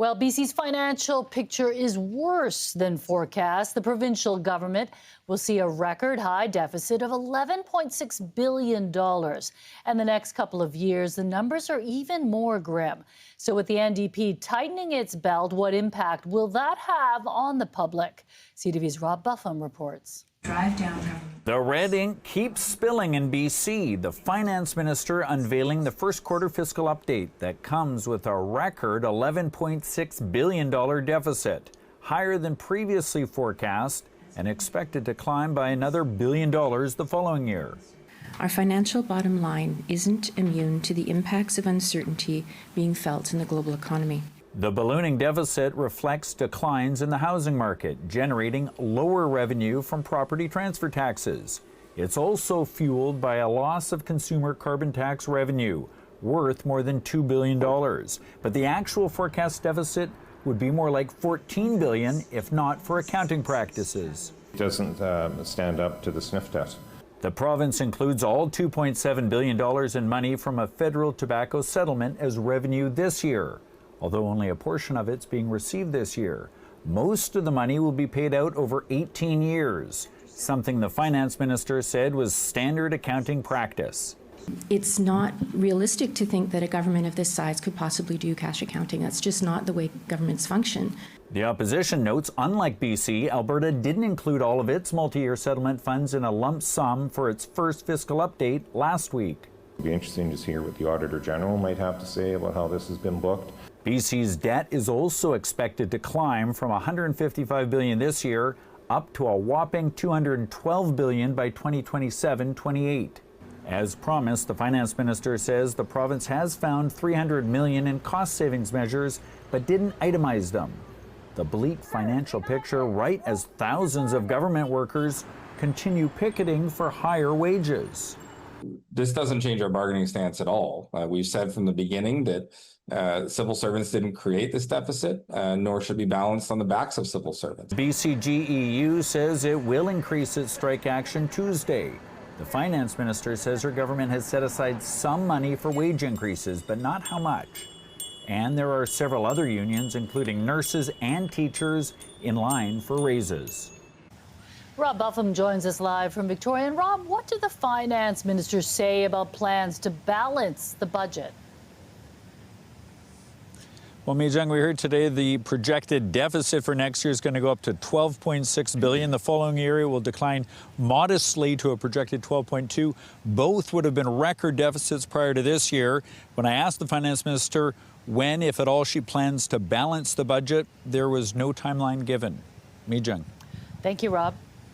Well, BC's financial picture is worse than forecast. The provincial government will see a record high deficit of $11.6 billion. And the next couple of years, the numbers are even more grim. So with the NDP tightening its belt, what impact will that have on the public? CTV's Rob Buffum reports. Drive down. The red ink keeps spilling in BC. The finance minister unveiling the first quarter fiscal update that comes with a record $11.6 billion deficit, higher than previously forecast and expected to climb by another $1 billion the following year. Our financial bottom line isn't immune to the impacts of uncertainty being felt in the global economy. The ballooning deficit reflects declines in the housing market, generating lower revenue from property transfer taxes. It's also fueled by a loss of consumer carbon tax revenue, worth more than $2 billion. But the actual forecast deficit would be more like $14 billion if not for accounting practices. It doesn't stand up to the sniff test. The province includes all $2.7 billion in money from a federal tobacco settlement as revenue this year, although only a portion of it's being received this year. Most of the money will be paid out over 18 years, something the finance minister said was standard accounting practice. It's not realistic to think that a government of this size could possibly do cash accounting. That's just not the way governments function. The opposition notes, unlike BC, Alberta didn't include all of its multi-year settlement funds in a lump sum for its first fiscal update last week. It'll be interesting to hear what the Auditor General might have to say about how this has been booked. BC's debt is also expected to climb from $155 billion this year up to a whopping $212 billion by 2027-28. As promised, the finance minister says the province has found $300 million in cost savings measures, but didn't itemize them. The bleak financial picture right as thousands of government workers continue picketing for higher wages. This doesn't change our bargaining stance at all. We've said from the beginning that civil servants didn't create this deficit, nor should be balanced on the backs of civil servants. BCGEU says it will increase its strike action Tuesday. The finance minister says her government has set aside some money for wage increases, but not how much. And there are several other unions, including nurses and teachers, in line for raises. Rob Buffum joins us live from Victoria. And Rob, what did the finance minister say about plans to balance the budget? Well, Mijung, we heard today the projected deficit for next year is going to go up to $12.6 billion. The following year it will decline modestly to a projected $12.2. Both would have been record deficits prior to this year. When I asked the finance minister when, if at all, she plans to balance the budget, there was no timeline given. Mijung. Thank you, Rob.